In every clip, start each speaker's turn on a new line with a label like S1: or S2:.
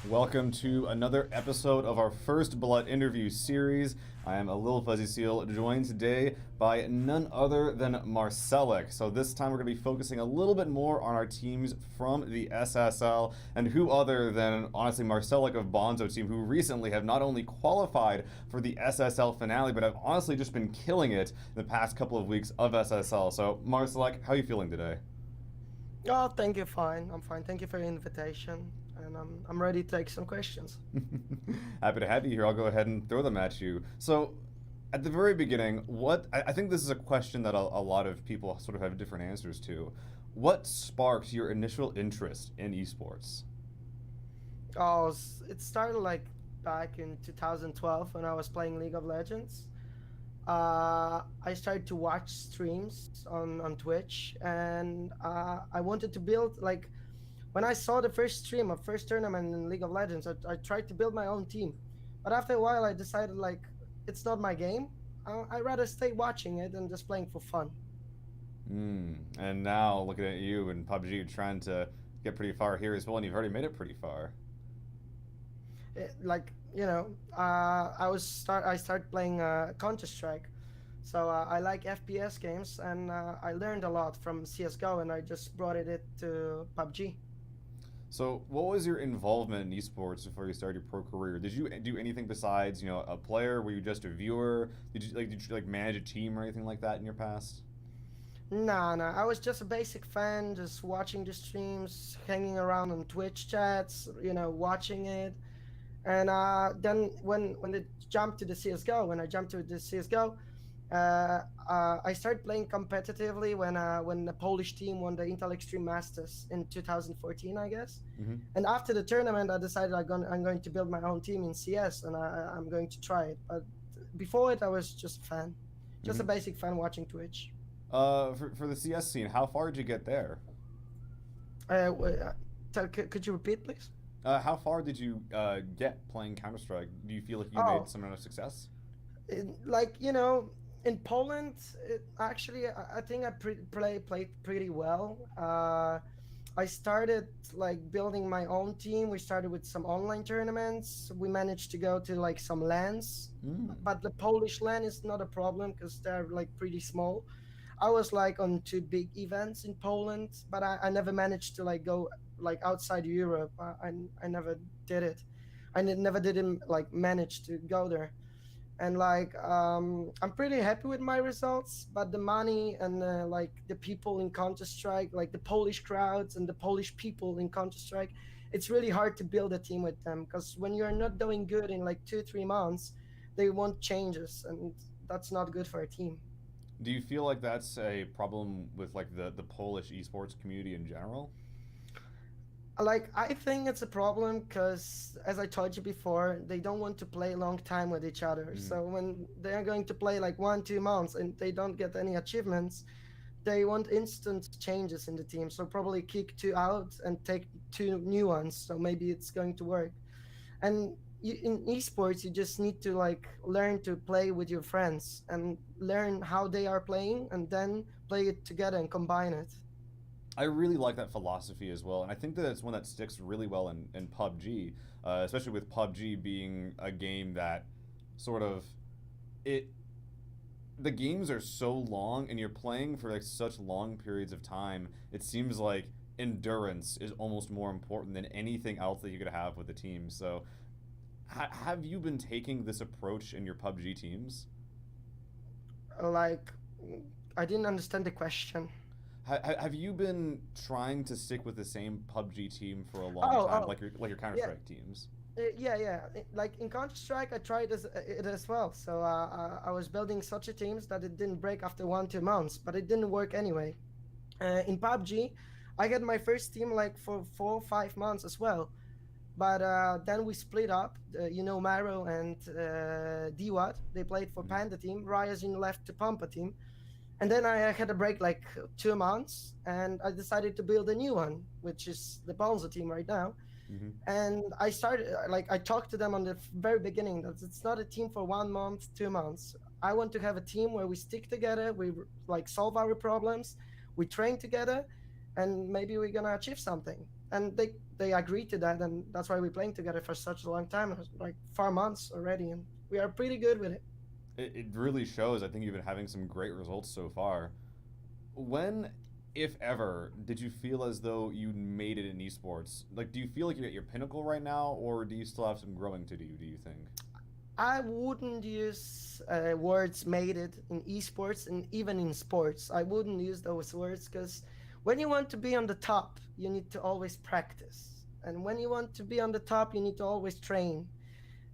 S1: Welcome to another episode of our First Blood interview series. I am a Lil Fuzzy Seal, joined today by none other than Marcelek. So this time we're going to be focusing a little bit more on our teams from the SSL, and who other than, honestly, Marcelek of Bonzo team, who recently have not only qualified for the SSL finale, but have honestly just been killing it in the past couple of weeks of SSL. So Marcelek, how are you feeling today?
S2: Oh, thank you. Fine. I'm fine. Thank you for your invitation, and I'm ready to take some questions.
S1: Happy to have you here. I'll go ahead and throw them at you. So, at the very beginning, I think this is a question that a lot of people sort of have different answers to. What sparked your initial interest in esports?
S2: It started like back in 2012 when I was playing League of Legends. I started to watch streams on Twitch, and I wanted to build like when I saw the first stream of first tournament in League of Legends, I tried to build my own team, but after a while I decided like it's not my game. I'd rather stay watching it and just playing for fun.
S1: And now looking at you in PUBG, you're trying to get pretty far here as well, and you've already made it pretty far.
S2: Like I started playing Counter Strike, so I like FPS games, and I learned a lot from CS:GO, and I just brought it to PUBG.
S1: So, what was your involvement in esports before you started your pro career? Did you do anything besides, a player? Were you just a viewer? Did you manage a team or anything like that in your past?
S2: Nah, nah, I was just a basic fan, just watching the streams, hanging around on Twitch chats, watching it. And then when it jumped to the CS:GO, when I jumped to the CS:GO, I started playing competitively when the Polish team won the Intel Extreme Masters in 2014, I guess.
S1: Mm-hmm.
S2: And after the tournament, I decided I'm going to build my own team in CS, and I'm going to try it. But before it, I was just a fan, just a basic fan watching Twitch.
S1: For the CS scene, how far did you get there?
S2: Could you repeat, please?
S1: How far did you get playing Counter Strike? Do you feel like you
S2: Oh,
S1: made some amount of success?
S2: like in Poland, actually, I think I played pretty well. I started like building my own team. We started with some online tournaments. We managed to go to like some LANs, but the Polish LAN is not a problem because they're like pretty small. I was like on two big events in Poland, but I never managed to like go like outside Europe. I never did it. Never didn't like manage to go there. And like I'm pretty happy with my results, but the money and like the people in Counter Strike, like the Polish crowds and the Polish people in Counter Strike, it's really hard to build a team with them because when you're not doing good in like 2-3 months, they want changes, and that's not good for a team.
S1: Do you feel like that's a problem with like the Polish esports community in general?
S2: Like I think it's a problem because, as I told you before, they don't want to play a long time with each other.
S1: Mm.
S2: So when they are going to play like 1-2 months and they don't get any achievements, they want instant changes in the team. So probably kick two out and take two new ones. So maybe it's going to work. And in esports, you just need to like learn to play with your friends and learn how they are playing, and then play it together and combine it.
S1: I really like that philosophy as well, and I think that it's one that sticks really well in PUBG, especially with PUBG being a game that sort of it. The games are so long, and you're playing for like such long periods of time. It seems like endurance is almost more important than anything else that you could have with the team. So, have you been taking this approach in your PUBG teams?
S2: Like I didn't understand the question.
S1: Have you been trying to stick with the same PUBG team for a long
S2: Oh,
S1: time,
S2: oh,
S1: like your Counter
S2: yeah,
S1: Strike teams?
S2: yeah, yeah. Like in Counter Strike, I tried it as well. So I was building such a teams that it didn't break after 1-2 months, but it didn't work anyway. In PUBG, I had my first team like for 4 or 5 months as well, but then we split up. Maro and Diwat, they played for
S1: Mhm.
S2: Panda team. Ryazin left to Pampa team, and then I had a break like 2 months, and I decided to build a new one, which is the Bonzo team right now.
S1: Mhm.
S2: And I started like I talked to them on the very beginning that it's not a team for 1 month, 2 months. I want to have a team where we stick together, we like solve our problems, we train together, and maybe we're gonna achieve something. and they agreed to that, and that's why we're playing together for such a long time, like 4 months already, and we are pretty good with it.
S1: It really shows. I think you've been having some great results so far. When, if ever, did you feel as though you made it in esports? Like, do you feel like you're at your pinnacle right now, or do you still have some growing to do, do you think?
S2: I wouldn't use words made it in esports and even in sports. I wouldn't use those words because when you want to be on the top, you need to always practice. And when you want to be on the top, you need to always train.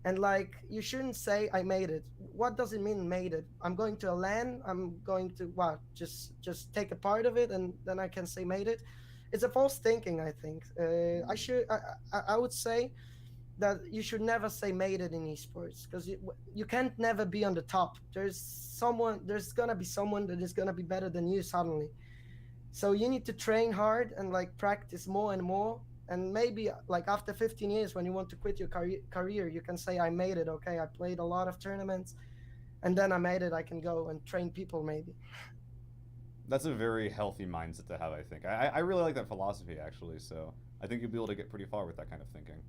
S2: And like, you shouldn't say I made it. What does it mean made it? I'm going to a LAN. I'm going to what? Just take a part of it, and then I can say made it. It's a false thinking, I think. I would say that you should never say made it in esports because you can't never be on the top. There's gonna be someone that is gonna be better than you suddenly. So you need to train hard and like practice more and more. And maybe like after 15 years, when you want to quit your career, you can say I made it. Okay, I played a lot of tournaments, and then I made it. I can go and train people maybe.
S1: That's a very healthy mindset to have, I think. I really like that philosophy, actually, so I think you'll be able to get pretty far with that kind of thinking.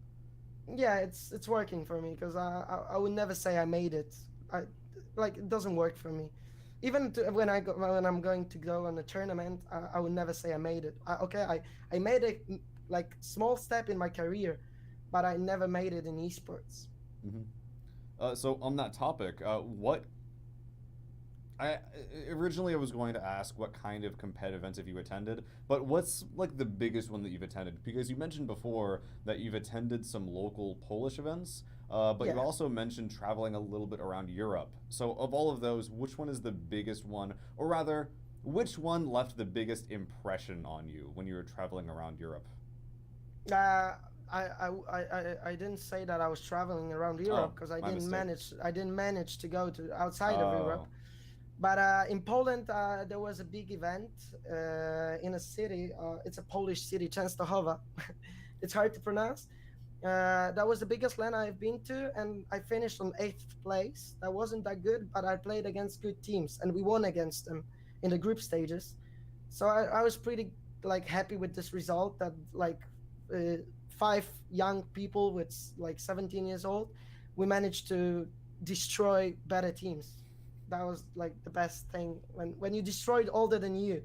S2: Yeah, it's working for me because I would never say I made it. I like it doesn't work for me. Even when I'm going to go on a tournament, I would never say I made it. I made a like small step in my career, but I never made it in esports.
S1: Hmm. So on that topic, what I originally I was going to ask what kind of competitive events have you attended, but what's like the biggest one that you've attended? Because you mentioned before that you've attended some local Polish events, but you
S2: Yeah.
S1: also mentioned traveling a little bit around Europe. So of all of those, which one is the biggest one, or rather, which one left the biggest impression on you when you were traveling around Europe?
S2: Uh, I didn't say that I was traveling around
S1: Oh,
S2: Europe because
S1: my mistake.
S2: I didn't manage to go to outside of Europe.
S1: Oh.
S2: But in Poland, there was a big event in a city. It's a Polish city, Częstochowa. It's hard to pronounce. That was the biggest LAN I've been to, and I finished on eighth place. That wasn't that good, but I played against good teams, and we won against them in the group stages. So I was pretty like happy with this result. That like uh, five young people with like 17 years old, we managed to destroy better teams. That was like the best thing when you destroyed older than you.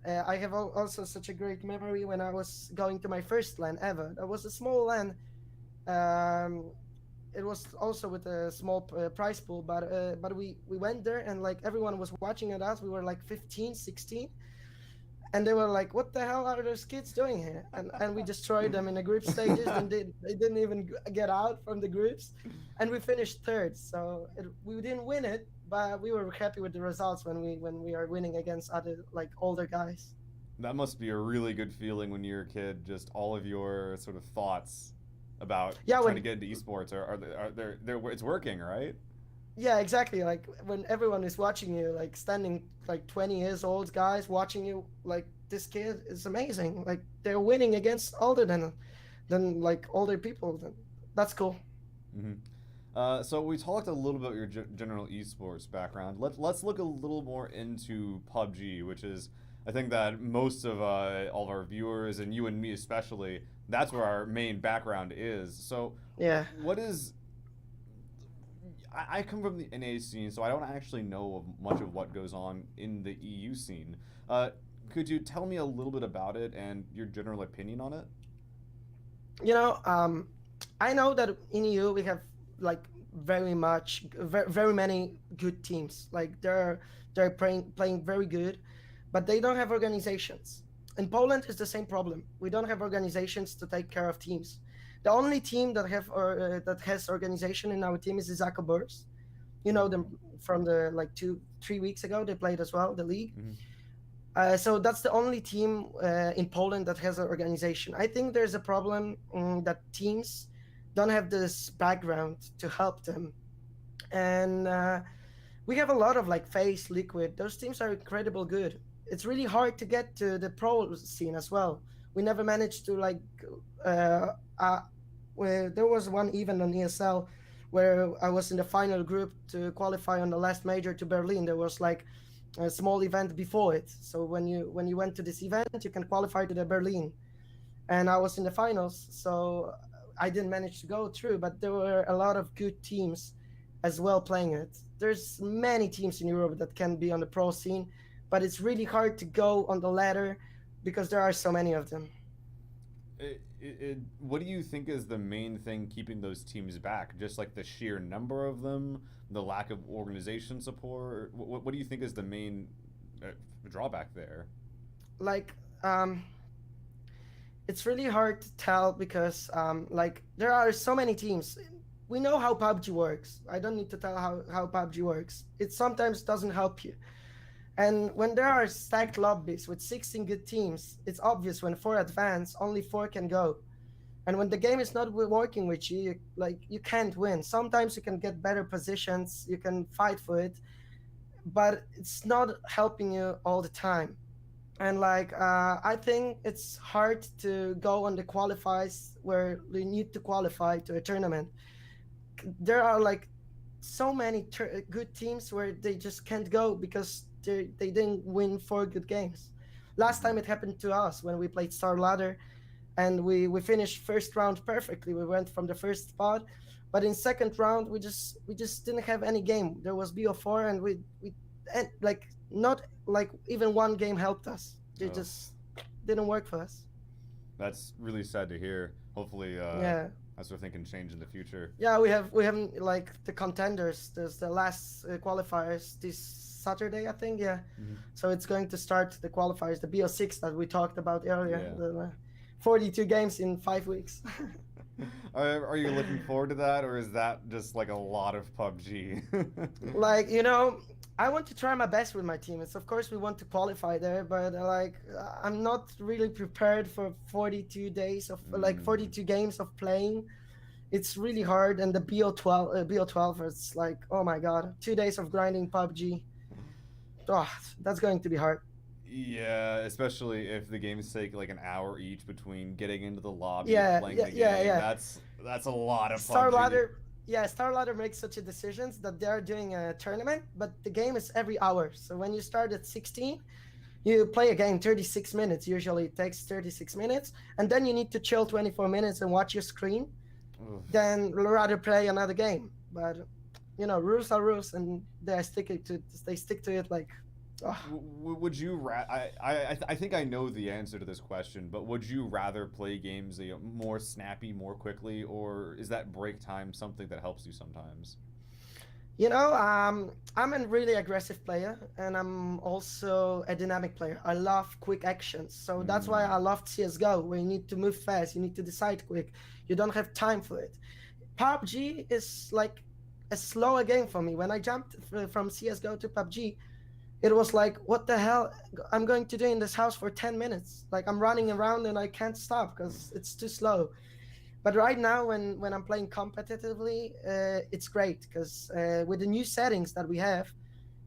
S2: I have also such a great memory when I was going to my first LAN ever. That was a small LAN. Um, it was also with a small prize pool, but we went there and like everyone was watching at us. We were like 15, 16, and they were like, "What the hell are those kids doing here?" And we destroyed them in the group stages. And they didn't even get out from the groups, and we finished third. So we didn't win it, but we were happy with the results when we are winning against other like older guys.
S1: That must be a really good feeling when you're a kid. Just all of your sort of thoughts about
S2: Yeah,
S1: trying to
S2: when
S1: get into esports are it's working, right?
S2: yeah, exactly. Like when everyone is watching you, like standing like 20 years old guys watching you, like this kid is amazing. Like they're winning against older than like older people. That's cool.
S1: Hmm. So we talked a little about your general esports background. Let's look a little more into PUBG, which is I think that most of all of our viewers and you and me especially, that's where our main background is. So
S2: Yeah.
S1: what is I come from the NA scene, so I don't actually know of much of what goes on in the EU scene. Could you tell me a little bit about it and your general opinion on it?
S2: You know, I know that in EU we have like very many good teams. Like they're playing very good, but they don't have organizations. In Poland is the same problem. We don't have organizations to take care of teams. The only team that has organization in our team is Izako Burs. You know them from the like 2 3 weeks ago. They played as well the league.
S1: Hmm.
S2: So that's the only team in Poland that has an organization. I think there's a problem that teams don't have this background to help them, and we have a lot of like Face, Liquid. Those teams are incredible good. It's really hard to get to the pro scene as well. We never managed to like. Uh, uh, where there was one event on ESL where I was in the final group to qualify on the last major to Berlin. There was like a small event before it. So when you went to this event, you can qualify to the Berlin. and I was in the finals, so I didn't manage to go through. But there were a lot of good teams as well playing it. There's many teams in Europe that can be on the pro scene, but it's really hard to go on the ladder because there are so many of them.
S1: What do you think is the main thing keeping those teams back? Just like the sheer number of them, the lack of organization support. What do you think is the main drawback there?
S2: Like, it's really hard to tell because, like, there are so many teams. We know how PUBG works. I don't need to tell how PUBG works. It sometimes doesn't help you. And when there are stacked lobbies with 16 good teams, it's obvious when 4 advance, only 4 can go. And when the game is not working with you, like you can't win. Sometimes you can get better positions, you can fight for it, but it's not helping you all the time. And like I think it's hard to go on the qualifiers where you need to qualify to a tournament. There are like so many good teams where they just can't go because they didn't win 4 good games. Last time it happened to us when we played Star Ladder, and we finished first round perfectly. We went from the first spot, but in second round we just didn't have any game. There was BO4, and we and like not like even one game helped us. It just didn't work for us.
S1: That's really sad to hear. Hopefully,
S2: Yeah.
S1: that sort of thing can change in the future.
S2: Yeah, we haven't like the contenders. There's the last qualifiers this Saturday, I think. Yeah, so it's going to start the qualifiers, the BO6 that we talked about earlier.
S1: Yeah.
S2: The 42 games in 5 weeks.
S1: Are you looking forward to that, or is that just like a lot of PUBG?
S2: Like, I want to try my best with my teammates. Of course, we want to qualify there, but like I'm not really prepared for 42 days of like 42 games of playing. It's really hard, and the BO12, it's like, oh my god, 2 days of grinding PUBG. Oh, that's going to be hard.
S1: Yeah, especially if the games take like an hour each between getting into the lobby
S2: Yeah,
S1: and playing
S2: yeah,
S1: the game.
S2: yeah, yeah.
S1: That's a lot of
S2: Star
S1: PUBG.
S2: Ladder, yeah, Star Ladder makes such a decisions that they're doing a tournament, but the game is every hour. So when you start at 16, you play a game 36 minutes. Usually it takes 36 minutes, and then you need to chill 24 minutes and watch your screen.
S1: Oof.
S2: Then rather play another game. But rules are rules, and they stick to it like.
S1: Would you I think I know the answer to this question, but would you rather play games more snappy, more quickly, or is that break time something that helps you sometimes?
S2: I'm a really aggressive player, and I'm also a dynamic player. I love quick actions, so that's why I love CS:GO, where you need to move fast, you need to decide quick, you don't have time for it. PUBG is like a slower game for me. When I jumped from CS:GO to PUBG, it was like, what the hell I'm going to do in this house for 10 minutes? Like I'm running around and I can't stop because it's too slow. But right now, when I'm playing competitively, it's great because with the new settings that we have,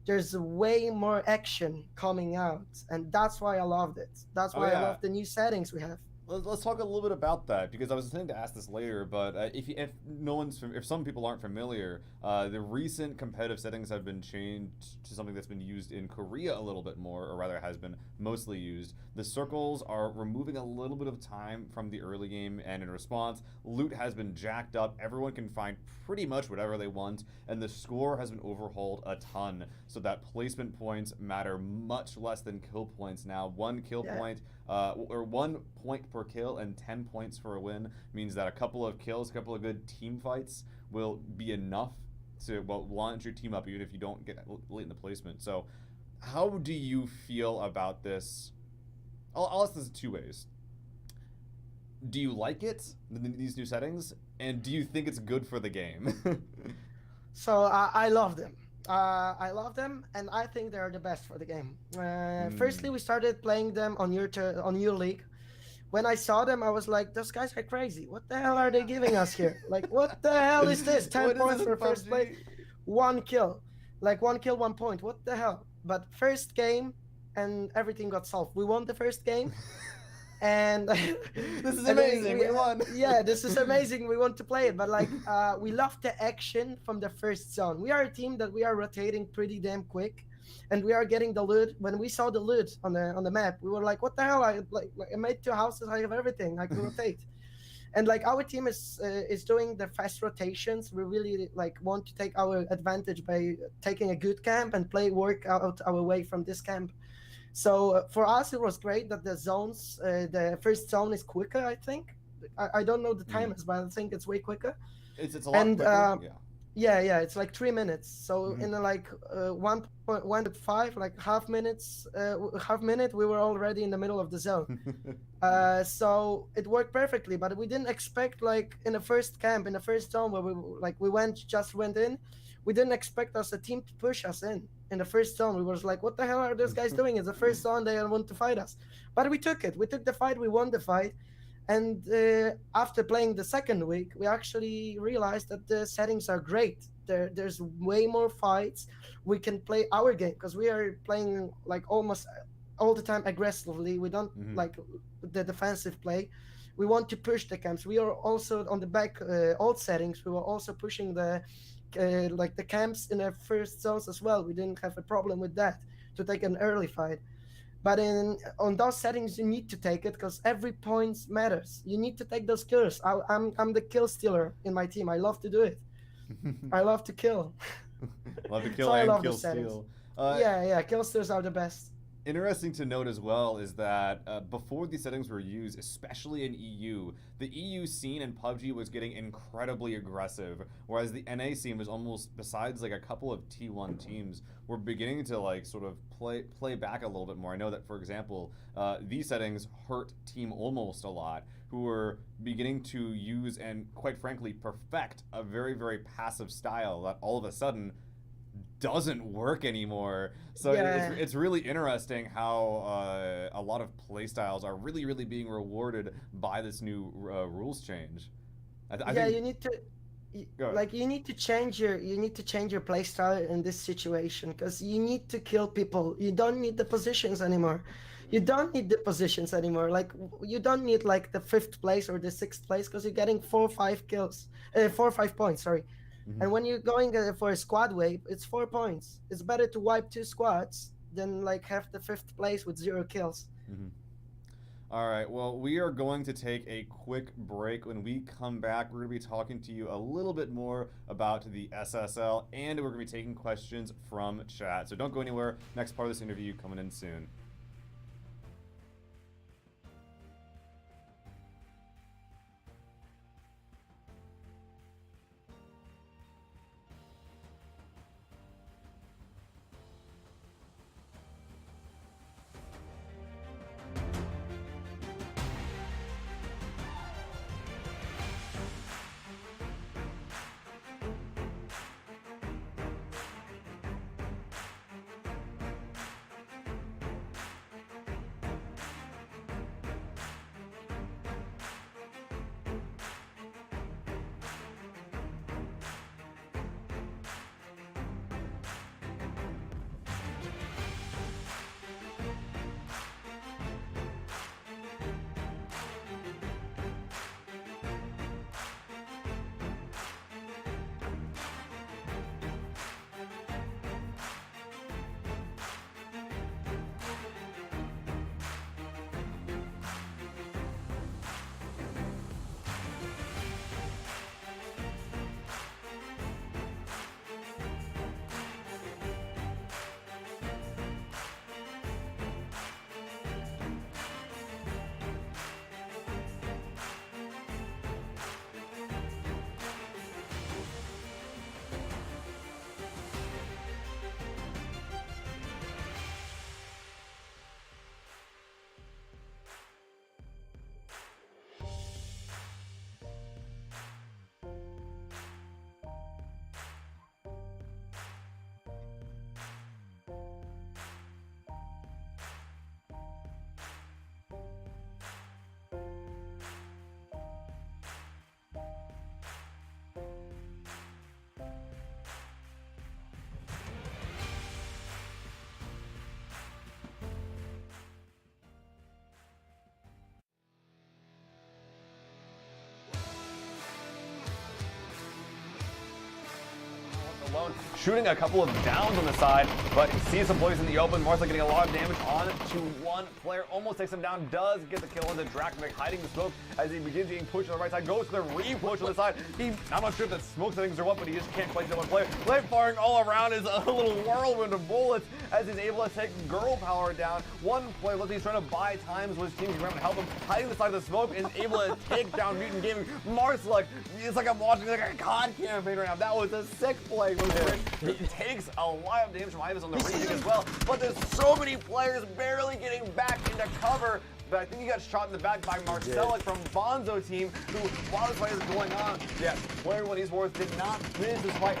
S2: there's way more action coming out, and that's why I loved it. That's why I love the new settings we have.
S1: Let's talk a little bit about that, because I was intending to ask this later, but if some people aren't familiar, the recent competitive settings have been changed to something that's been used in Korea a little bit more, or rather has been mostly used. The circles are removing a little bit of time from the early game, and in response, loot has been jacked up. Everyone can find pretty much whatever they want, and the score has been overhauled a ton, so that placement points matter much less than kill points now. One kill point, or 1 point per kill and 10 points for a win means that a couple of kills, a couple of good team fights will be enough to launch your team up, even if you don't get late in the placement. So how do you feel about this? I'll ask this 2 ways. Do you like it, these new settings, and do you think it's good for the game?
S2: So I love them. I love them, and I think they are the best for the game. Firstly, we started playing them on your league. When I saw them, I was like, those guys are crazy. What the hell are they giving us here? Like, what the hell is this? 10 points for first place, 1 kill. Like, 1 kill, 1 point. What the hell? But first game, and everything got solved. We won the first game. And
S1: this is amazing. We won.
S2: Yeah, this is amazing. We want to play it, but like we love the action from the first zone. We are a team that we are rotating pretty damn quick, and we are getting the loot. When we saw the loot on the map, we were like, what the hell? I made 2 houses, I have everything, I can rotate. And like our team is doing the fast rotations. We really like want to take our advantage by taking a good camp and work out our way from this camp. So for us, it was great that the zones, the first zone is quicker. I think I don't know the timers, but I think it's way quicker.
S1: It's a lot quicker.
S2: Yeah, it's like 3 minutes. So in like 1.15, like half minute, we were already in the middle of the zone. So it worked perfectly, but we didn't expect, like in the first camp, in the first zone where we went in, we didn't expect us a team to push us in the first zone. We was like, what the hell are those guys doing? It's the first zone, they want to fight us. But we took it. We took the fight, we won the fight. And after playing the second week, we actually realized that the settings are great. There's way more fights. We can play our game because we are playing like almost all the time aggressively. We don't like the defensive play. We want to push the camps. We are also on the back old settings. We were also pushing the like the camps in the first zones as well. We didn't have a problem with that to take an early fight. But on those settings, you need to take it because every point matters. You need to take those kills. I'm the kill stealer in my team. I love to do it. I love to kill.
S1: Love to kill
S2: So
S1: and kill steal.
S2: Yeah, kill stealers are the best.
S1: Interesting to note as well is that before these settings were used, especially in EU, the EU scene in PUBG was getting incredibly aggressive, whereas the NA scene was almost, besides like a couple of T1 teams, were beginning to like sort of play back a little bit more. I know that, for example, these settings hurt Team Almost a lot, who were beginning to use and, quite frankly, perfect a very, very passive style that all of a sudden doesn't work anymore. So it's really interesting how a lot of playstyles are really being rewarded by this new rules change. I think,
S2: you need to you need to change your playstyle in this situation because you need to kill people. You don't need the positions anymore. You don't need the positions anymore. Like you don't need like the 5th place or the 6th place because you're getting 4 or 5 kills, 4 or 5 points. Sorry. And when you're going for a squad wave, it's 4 points. It's better to wipe 2 squads than like have the 5th place with 0 kills.
S1: All right, well, we are going to take a quick break. When we come back, we're going to be talking to you a little bit more about the SSL, and we're going to be taking questions from chat. So don't go anywhere. Next part of this interview coming in soon. zone, shooting a couple of downs on the side, but he sees some players in the open. Marcelek getting a lot of damage on to one player, almost takes him down, does get the kill on the Drakmik, hiding the smoke as he begins being pushed on the right side, goes to the re-push on the side. I'm not sure if that smoke settings are what, but he just can't place the one player. Light firing all around is a little whirlwind of bullets as he's able to take girl power down. One player looks like he's trying to buy times with his team around to help him, hiding the side of the smoke, and able to take down Mutant Gaming. Marcelek, it's like I'm watching like a COD campaign right now. That was a sick play. He takes a lot of damage from Ivis on the retake as well, but there's so many players barely getting back into cover. But I think he got shot in the back by Marcelek from Bonzo team, who, while this fight is going on, Player One Esports did not finish this fight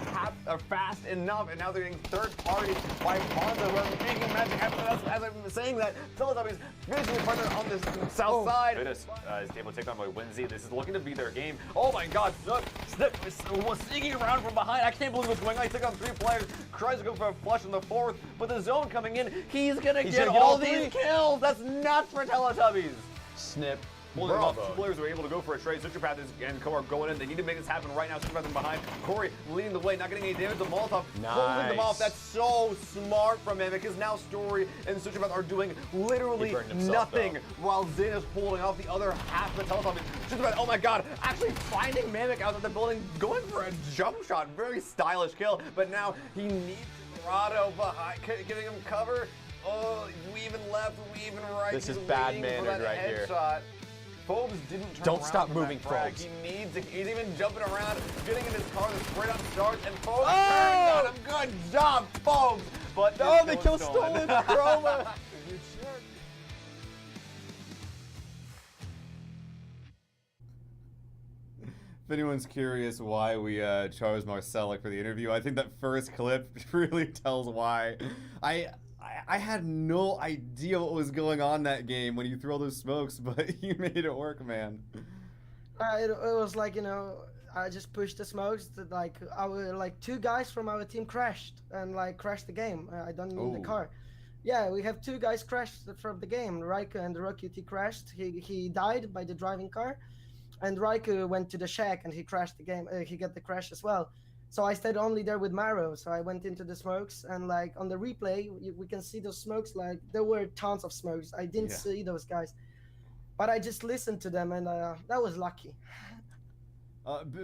S1: fast enough, and now they're getting third party by Bonzo. We're making magic as I'm saying that. Teletubbies finishing the partner on the south side.
S3: Is able to take on by Winzy. This is looking to be their game.
S1: Oh my god, Snip was sneaking around from behind. I can't believe what's going on. He took on 3 players, tries to go for a flush in the 4th, but the zone coming in, he's gonna get all these kills. That's nuts for Teletubbies.
S3: Snip.
S1: Holding them off, 2 players were able to go for a trade. Sutrapath and Ko are going in. They need to make this happen right now. Sutrapath in behind. Corey leading the way, not getting any damage. The Molotov holding them off. That's so smart from him, because now Story and Sutrapath are doing literally nothing while Zin is holding off the other half of the Teletubbies. Sutrapath, oh my god, actually finding Mavic out of the building, going for a jump shot. Very stylish kill, but now he needs Grotto behind, giving him cover. Oh, weaving left, weaving right.
S3: This is bad mannered right here.
S1: Phobes didn't turn
S3: Don't
S1: around
S3: stop
S1: from
S3: moving,
S1: that frag.
S3: Phobes.
S1: He needs it. He's even jumping around, getting in his car. The spray down starts, and Phobes turning on him. Good job, Phobes. But
S3: no, they killed Stolen. Chroma.
S1: If anyone's curious why we chose Marcelek for the interview, I think that first clip really tells why. I had no idea what was going on that game when you throw those smokes, but you made it work, man.
S2: It was like, you know, I just pushed the smokes. Like, our 2 guys from our team crashed and crashed the game. I don't mean the car. Yeah, we have 2 guys crashed from the game. Raika and Rocky crashed. He died by the driving car, and Raika went to the shack and he crashed the game. He got the crash as well. So I stayed only there with Maro. So I went into the smokes, and on the replay, we can see those smokes. There were tons of smokes. I didn't see those guys, but I just listened to them, and that was lucky.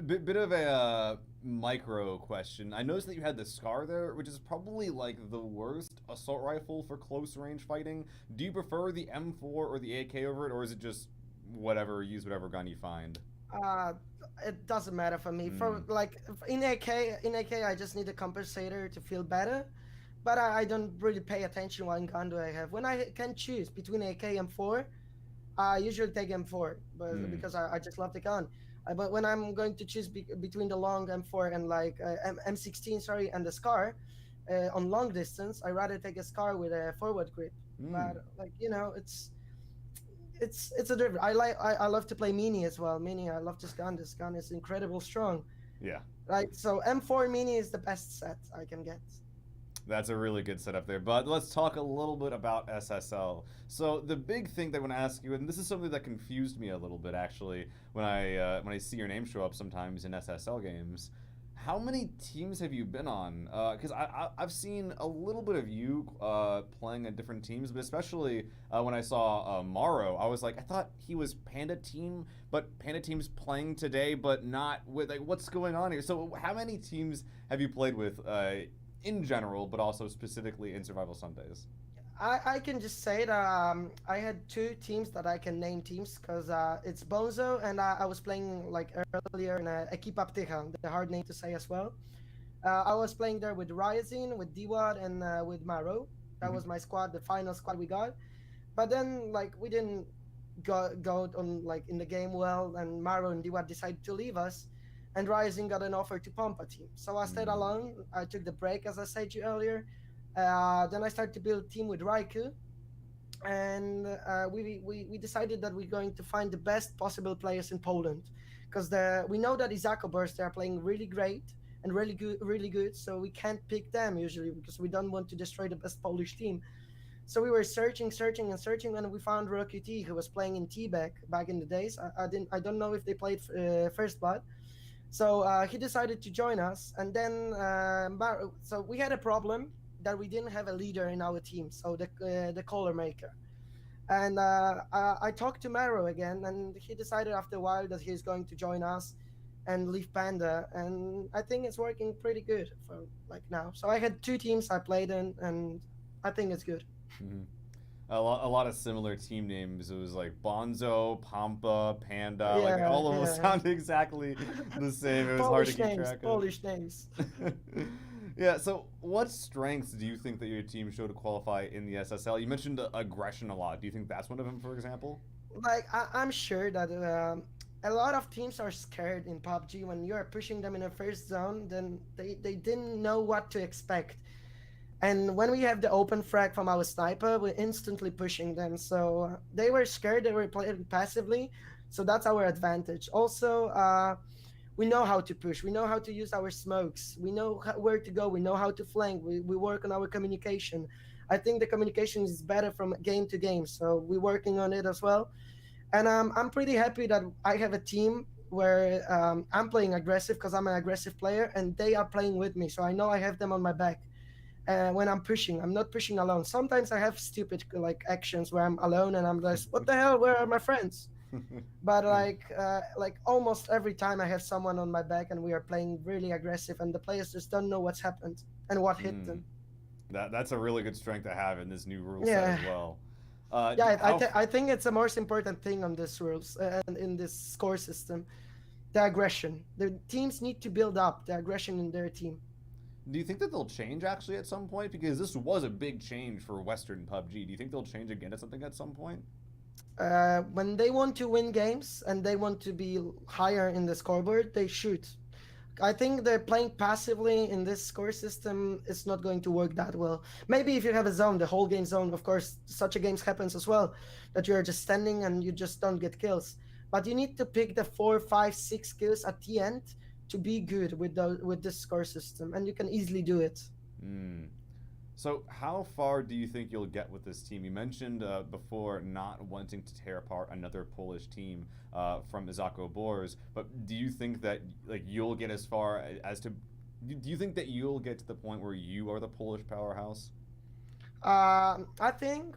S1: Bit of a micro question. I noticed that you had the Scar there, which is probably the worst assault rifle for close range fighting. Do you prefer the M4 or the AK over it, or is it just whatever, use whatever gun you find?
S2: It doesn't matter for me. For in AK, I just need a compensator to feel better, but I don't really pay attention what gun do I have. When I can choose between AK and M4, I usually take M4, but because I just love the gun. But when I'm going to choose between the long M4 and M16, sorry, and the Scar, on long distance, I rather take a Scar with a forward grip. But you know, it's a different. I love to play Mini as well. Mini, I love this gun. This gun is incredible strong.
S1: Yeah.
S2: So M4 Mini is the best set I can get.
S1: That's a really good setup there. But let's talk a little bit about SSL. So the big thing that I want to ask you, and this is something that confused me a little bit actually when I see your name show up sometimes in SSL games. How many teams have you been on? Because I've seen a little bit of you playing at different teams, but especially when I saw Maro, I was like, I thought he was Panda Team, but Panda Team's playing today, but not with, what's going on here? So how many teams have you played with in general, but also specifically in Survival Sundays?
S2: I can just say that I had 2 teams that I can name teams, because it's Bonzo, and I was playing earlier in Equipa Pteja, the hard name to say as well. I was playing there with Ryazine, with Diwad, and with Maro. That was my squad, the final squad we got. But then we didn't go on in the game well, and Maro and Diwad decided to leave us, and Ryazine got an offer to pump a team. So I stayed alone. I took the break, as I said to you earlier. Then I started to build a team with Raikou, and we decided that we're going to find the best possible players in Poland, because we know that Izako Burst, they are playing really great and really good, so we can't pick them usually because we don't want to destroy the best Polish team. So we were searching, and we found Rocky T, who was playing in T-Back back in the days. I don't know if they played FirstBlood, So he decided to join us, and then so we had a problem that we didn't have a leader in our team, so the color maker. And I talked to Maro again, and he decided after a while that he's going to join us and leave Panda, and I think it's working pretty good for like now. So I had 2 teams I played in, and I think it's good.
S1: Mhm. A lot of similar team names. It was like Bonzo, Pampa, Panda. Like
S2: Yeah,
S1: all of them
S2: yeah.
S1: sound exactly the same. It was hard
S2: Polish
S1: to keep
S2: names,
S1: track of.
S2: Polish names.
S1: Yeah. So, what strengths do you think that your team showed to qualify in the SSL? You mentioned aggression a lot. Do you think that's one of them, for example?
S2: Like I'm sure that a lot of teams are scared in PUBG when you are pushing them in a first zone. Then they didn't know what to expect. And when we have the open frag from our sniper, we're instantly pushing them. So they were scared. They were playing passively. So that's our advantage. Also, we know how to push. We know how to use our smokes. We know where to go. We know how to flank. We work on our communication. I think the communication is better from game to game. So we're working on it as well. And I'm pretty happy that I have a team where I'm playing aggressive because I'm an aggressive player, and they are playing with me. So I know I have them on my back. When I'm pushing, I'm not pushing alone. Sometimes I have stupid like actions where I'm alone and I'm like, what the hell? Where are my friends? But like almost every time I have someone on my back and we are playing really aggressive, and the players just don't know what's happened and what hit them.
S1: That's a really good strength to have in this new rule set
S2: Yeah.
S1: as well.
S2: Yeah,
S1: How
S2: I think it's the most important thing on this rules and in this score system, the aggression. The teams need to build up the aggression in their team.
S1: Do you think that they'll change actually at some point? Because this was a big change for Western PUBG. Do you think they'll change again at something at some point?
S2: When they want to win games and they want to be higher in the scoreboard, they shoot. I think they're playing passively in this score system is not going to work that well. Maybe if you have a zone, the whole game zone, of course, such a games happens as well, that you're just standing and you just don't get kills. But you need to pick the 4, 5, 6 kills at the end to be good with this score system, and you can easily do it.
S1: Hmm. So, how far do you think you'll get with this team? You mentioned before not wanting to tear apart another Polish team from Izako Bors, but do you think that like you'll get as far as to? Do you think that you'll get to the point where you are the Polish powerhouse?
S2: I think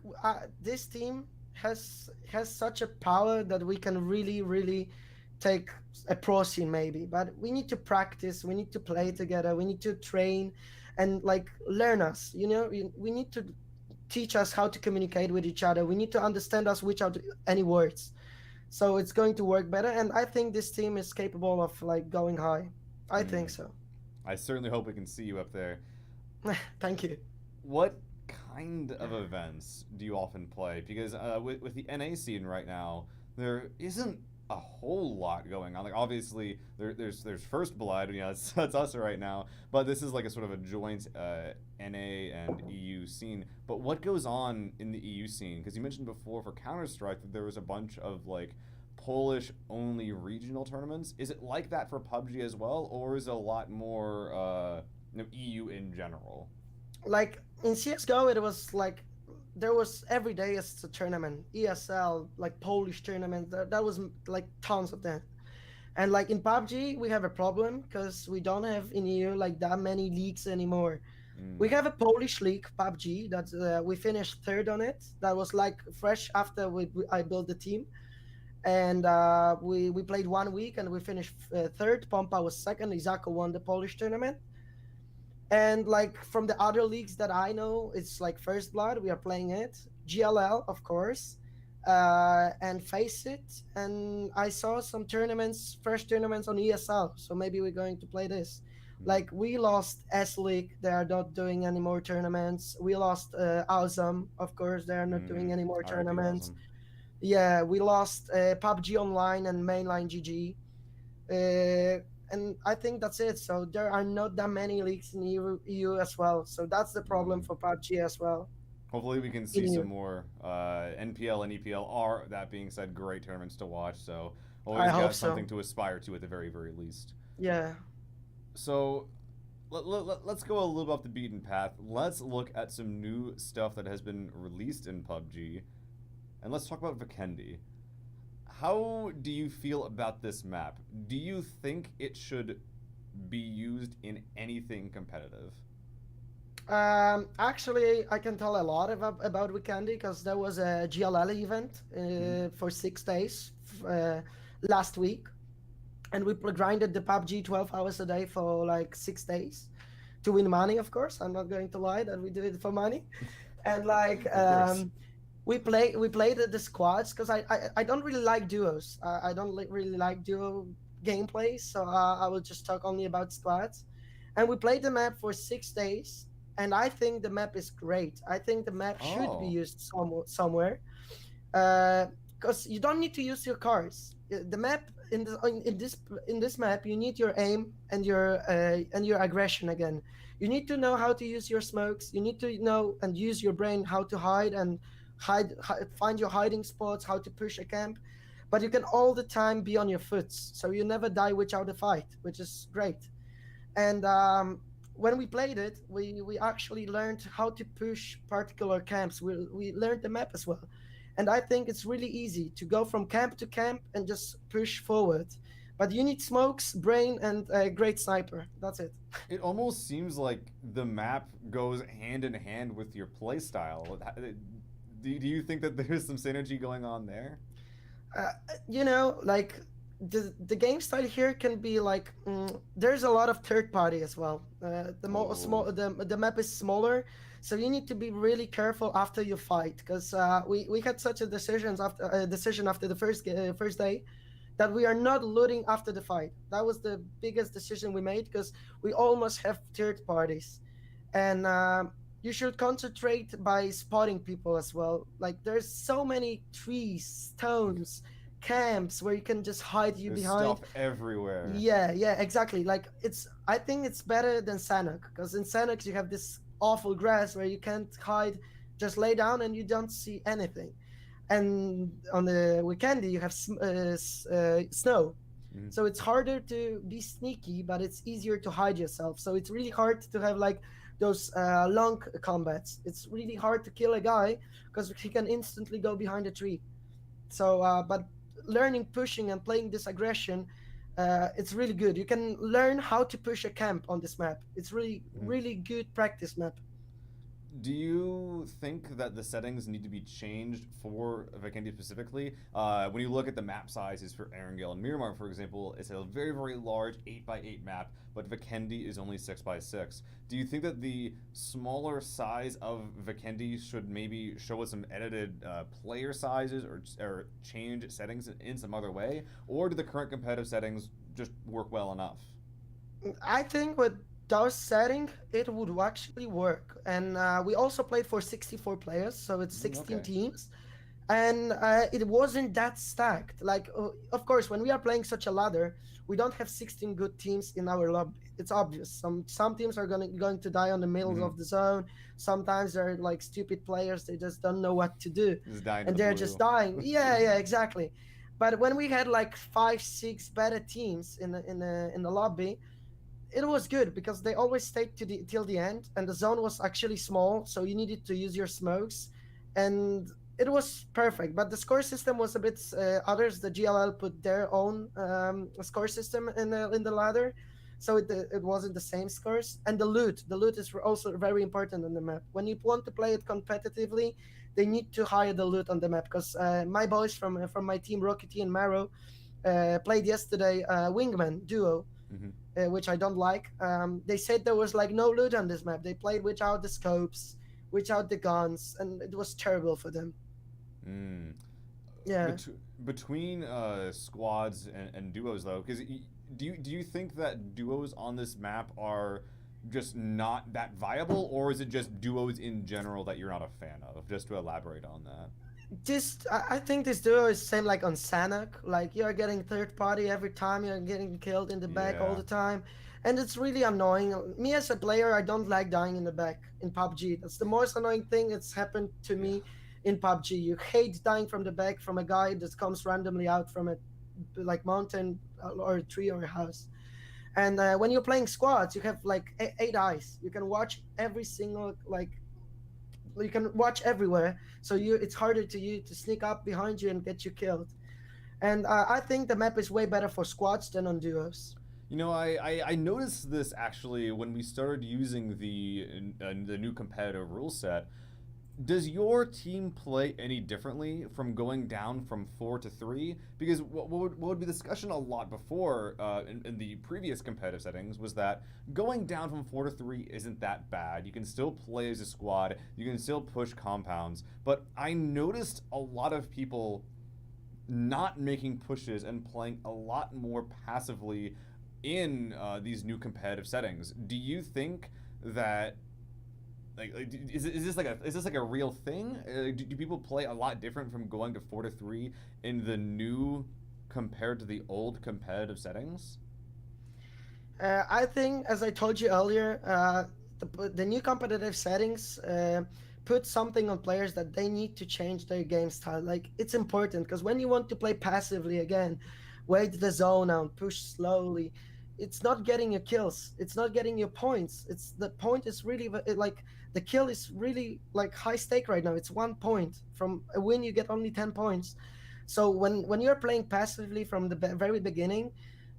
S2: this team has such a power that we can really take a pro scene maybe. But we need to practice. We need to play together. We need to train, and like learn us. You know, we need to teach us how to communicate with each other. We need to understand us without any words. So it's going to work better. And I think this team is capable of like going high. I think so.
S1: I certainly hope we can see you up there.
S2: Thank you.
S1: What kind of events do you often play? Because with the NA scene right now, there isn't a whole lot going on. Like obviously there's FirstBlood, you know, that's us right now, but this is like a sort of a joint NA and EU scene. But what goes on in the EU scene? Because you mentioned before for Counter-Strike that there was a bunch of like Polish only regional tournaments. Is it like that for PUBG as well, or is it a lot more EU in general?
S2: Like in CS:GO, it was like there was every day is a tournament, ESL, like Polish tournament. That was like tons of them. And like in PUBG, we have a problem because we don't have in EU like that many leagues anymore. We have a Polish league, PUBG, that we finished third on it. That was like fresh after I built the team, and we played 1 week and we finished third. Pompa was second. Izako won the Polish tournament. And like from the other leagues that I know, it's like FirstBlood, we are playing it, GLL, of course, and Face It. And I saw some tournaments, fresh tournaments on ESL. So maybe we're going to play this. Like we lost S League, they are not doing any more tournaments. We lost Awesome, of course, they are not doing any more tournaments.
S1: Awesome.
S2: Yeah, we lost PUBG Online and Mainline GG. And I think that's it. So there are not that many leagues in EU as well. So that's the problem for PUBG as well.
S1: Hopefully we can see some more NPL and EPL are, that being said, great tournaments to watch. So always
S2: I hope
S1: got
S2: so.
S1: something to aspire to at the very least.
S2: Yeah.
S1: So let's go a little bit off the beaten path. Let's look at some new stuff that has been released in PUBG. And let's talk about Vikendi. how do you feel about this map? Do you think it should be used in anything competitive?
S2: Actually, I can tell a lot about Weekendy because there was a GLL event for 6 days last week, and we grinded the PUBG 12 hours a day for like 6 days to win money. Of course, I'm not going to lie that we did it for money, and like we played the squads because I don't really like duos. I don't really like duo gameplay, so I will just talk only about squads. And we played the map for 6 days, and I think the map is great. I think the map should be used somewhere, because you don't need to use your cars. The map in this map, you need your aim and your aggression again. You need to know how to use your smokes. You need to know and use your brain how to hide and find your hiding spots, how to push a camp. But you can all the time be on your foot, so you never die without a fight, which is great. And when we played it, we actually learned how to push particular camps. We learned the map as well. And I think it's really easy to go from camp to camp and just push forward. But you need smokes, brain, and a great sniper. That's it.
S1: It almost seems like the map goes hand in hand with your playstyle. Do you think that there's some synergy going on there?
S2: Like the game style here can be like there's a lot of third party as well. The map is smaller, so you need to be really careful after you fight, because we had such a decision after the first day that we are not looting after the fight. That was the biggest decision we made, because we almost have third parties, and you should concentrate by spotting people as well. Like there's so many trees, stones, camps where you can just hide
S1: There's
S2: behind.
S1: stuff everywhere.
S2: Yeah, exactly. Like I think it's better than Sanok, because in Sanok you have this awful grass where you can't hide, just lay down and you don't see anything. And on the Weekendy you have snow. So it's harder to be sneaky, but it's easier to hide yourself. So it's really hard to have like those long combats. It's really hard to kill a guy because he can instantly go behind a tree. So, but learning pushing and playing this aggression, it's really good. You can learn how to push a camp on this map. It's really good practice map.
S1: Do you think that the settings need to be changed for Weekendy specifically? When you look at the map sizes for Erangel and Miramar, for example, it's a very, very large 8x8 map, but Weekendy is only 6x6. Do you think that the smaller size of Weekendy should maybe show us some edited player sizes or change settings in some other way? Or do the current competitive settings just work well enough?
S2: I think with those setting, it would actually work. And we also played for 64 players, so it's 16 teams. And it wasn't that stacked. Like, of course, when we are playing such a ladder, we don't have 16 good teams in our lobby. It's obvious. Some teams are going to die on the middle of the zone. Sometimes they're like stupid players. They just don't know what to do, and they're just dying. Yeah, exactly. But when we had like 5-6 better teams in the lobby, it was good because they always stayed till the end, and the zone was actually small, so you needed to use your smokes, and it was perfect. But the score system was a bit others. The GLL put their own score system in the ladder, so it wasn't the same scores. And the loot is also very important on the map. When you want to play it competitively, they need to hire the loot on the map, because my boys from my team, Rockety and Marrow, played yesterday Wingman duo. Which I don't like. They said there was like no loot on this map. They played without the scopes, without the guns, and it was terrible for them. Yeah.
S1: Between squads and duos, though, because do you think that duos on this map are just not that viable, or is it just duos in general that you're not a fan of? Just to elaborate on that.
S2: I think this duo is same like on Sanok. Like you're getting third party every time, you're getting killed in the back all the time, and it's really annoying. Me as a player, I don't like dying in the back in PUBG. That's the most annoying thing that's happened to me in PUBG. You hate dying from the back from a guy that comes randomly out from a like mountain or a tree or a house. And when you're playing squads, you have like 8 eyes. You can watch every single you can watch everywhere, so it's harder to sneak up behind you and get you killed. And I think the map is way better for squads than on duos.
S1: You know, I noticed this actually when we started using the new competitive rule set. Does your team play any differently from going down from 4 to 3? Because what would be discussion a lot before in the previous competitive settings was that going down from 4 to 3 isn't that bad. You can still play as a squad, you can still push compounds, but I noticed a lot of people not making pushes and playing a lot more passively in these new competitive settings. Do you think that is this like a real thing? Do people play a lot different from going to 4 to 3 in the new compared to the old competitive settings?
S2: I think, as I told you earlier, the new competitive settings put something on players that they need to change their game style. Like, it's important because when you want to play passively again, wait the zone out, push slowly, it's not getting your kills, it's not getting your points. It's the point is really like the kill is really like high stake right now. It's 1 point from a win, you get only 10 points. So when you're playing passively from the very beginning,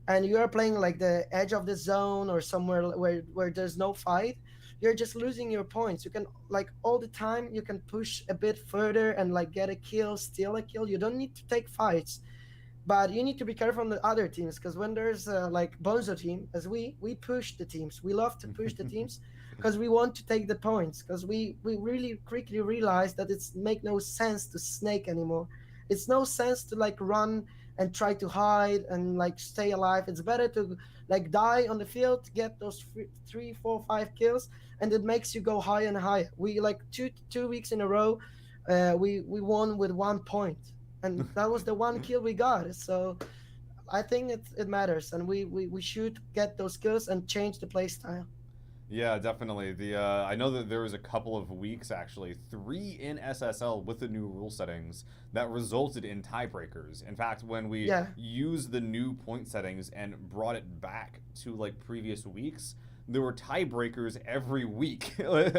S2: and you are playing like the edge of the zone or somewhere where there's no fight, you're just losing your points. You can like all the time you can push a bit further and like get a kill, steal a kill. You don't need to take fights, but you need to be careful on the other teams, because when there's like Bonzo team, as we push the teams, we love to push the teams because we want to take the points, because we really quickly realize that it's make no sense to snake anymore. It's no sense to like run and try to hide and like stay alive. It's better to like die on the field, get those 3, 4, 5 kills, and it makes you go higher and higher. We like two weeks in a row, we won with 1 point, and that was the 1 kill we got. So I think it matters, and we should get those kills and change the play style.
S1: Yeah, definitely. I know that there was a couple of weeks, actually, 3 in SSL with the new rule settings that resulted in tiebreakers. In fact, when we used the new point settings and brought it back to like previous weeks, there were tiebreakers every week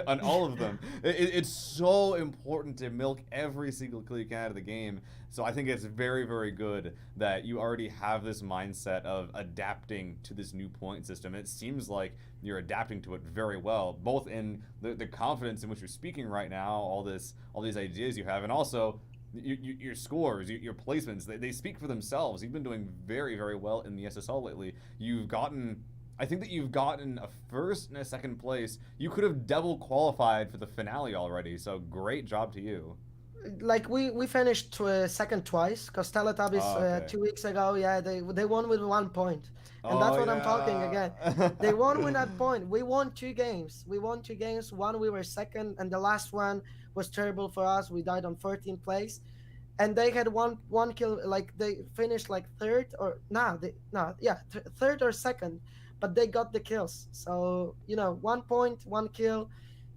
S1: on all of them. It's so important to milk every single kill you can out of the game. So I think it's very, very good that you already have this mindset of adapting to this new point system. It seems like you're adapting to it very well, both in the confidence in which you're speaking right now, all these ideas you have, and also your scores, your placements. They speak for themselves. You've been doing very, very well in the SSL lately. I think that you've gotten a first and a second place. You could have double qualified for the finale already, so great job to you.
S2: Like we finished second twice, because Teletubbies 2 weeks ago, they won with 1 point, and that's what I'm talking again. They won with that point. We won 2 games. One we were second, and the last one was terrible for us. We died on 14th place, and they had one kill. Like they finished like third or third or second, but they got the kills. So 1 point, 1 kill,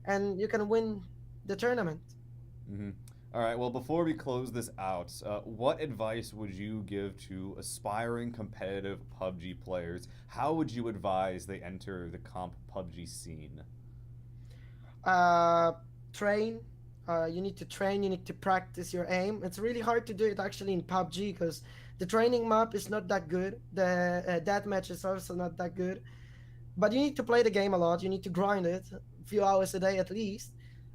S2: and you can win the tournament.
S1: Mm-hmm. All right, well, before we close this out, what advice would you give to aspiring competitive PUBG players? How would you advise they enter the comp PUBG scene?
S2: Train. You need to train, you need to practice your aim. It's really hard to do it actually in PUBG, because the training map is not that good. The deathmatch is also not that good. But you need to play the game a lot. You need to grind it a few hours a day at least.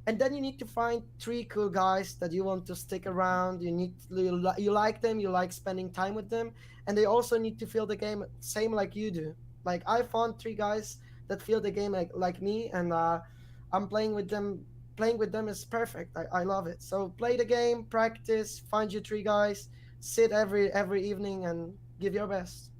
S2: And then you need to find 3 cool guys that you want to stick around. You like them, you like spending time with them, and they also need to feel the game same like you do. Like I found 3 guys that feel the game like me, and I'm playing with them. Playing with them is perfect. I love it. So play the game, practice, find your 3 guys, sit every evening and give your best.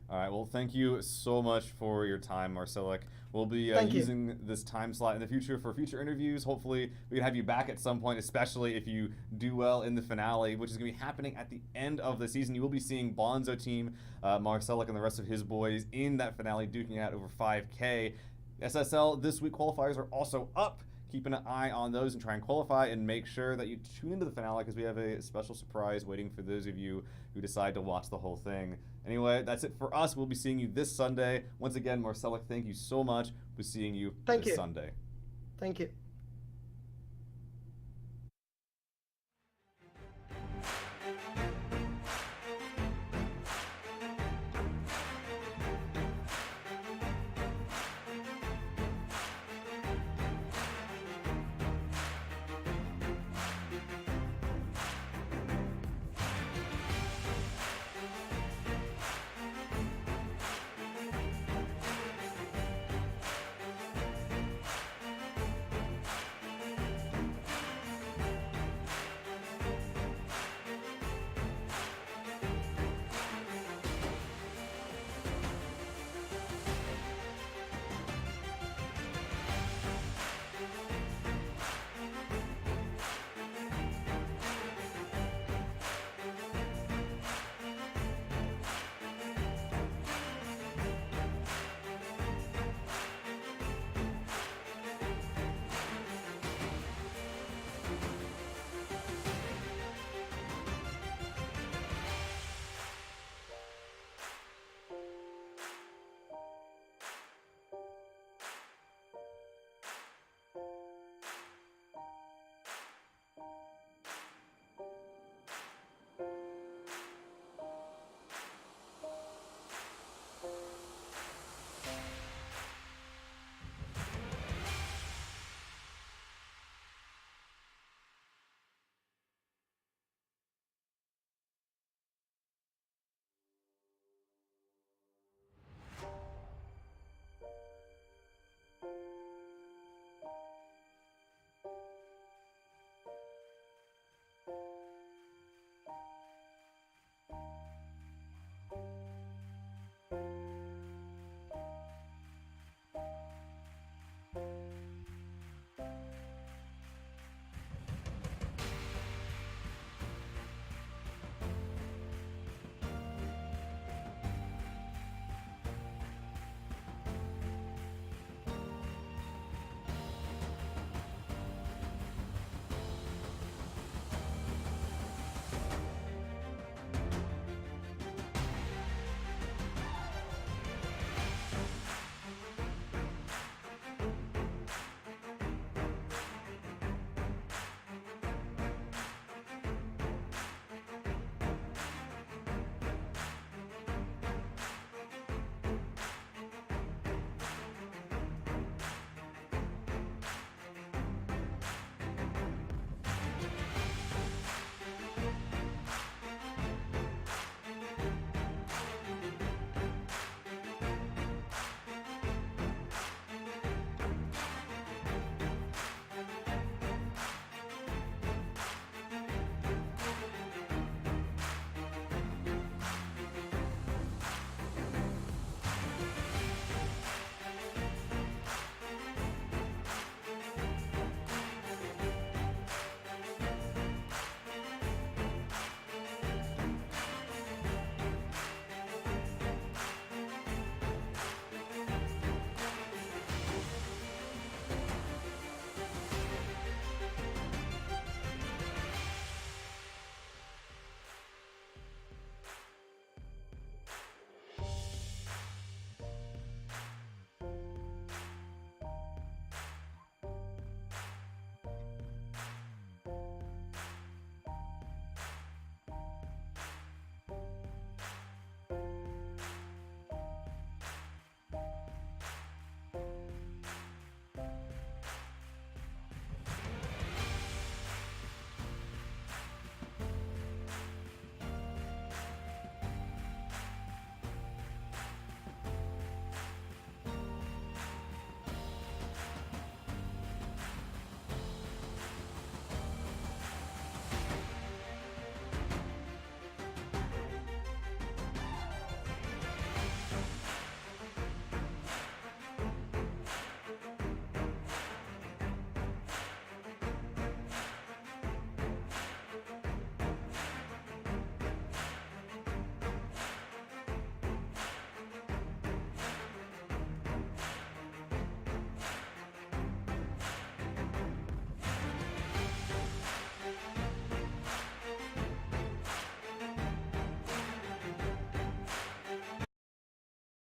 S1: All right, well, thank you so much for your time, Marcelek. We'll be using this time slot in the future for future interviews. Hopefully, we can have you back at some point, especially if you do well in the finale, which is going to be happening at the end of the season. You will be seeing Bonzo team, Marcelek, and the rest of his boys in that finale, duking out over 5K. SSL this week qualifiers are also up. Keep an eye on those and try and qualify, and make sure that you tune into the finale, because we have a special surprise waiting for those of you who decide to watch the whole thing. Anyway, that's it for us. We'll be seeing you this Sunday. Once again, Marcelek, thank you so much. We'll be seeing you this Sunday.
S2: Thank you.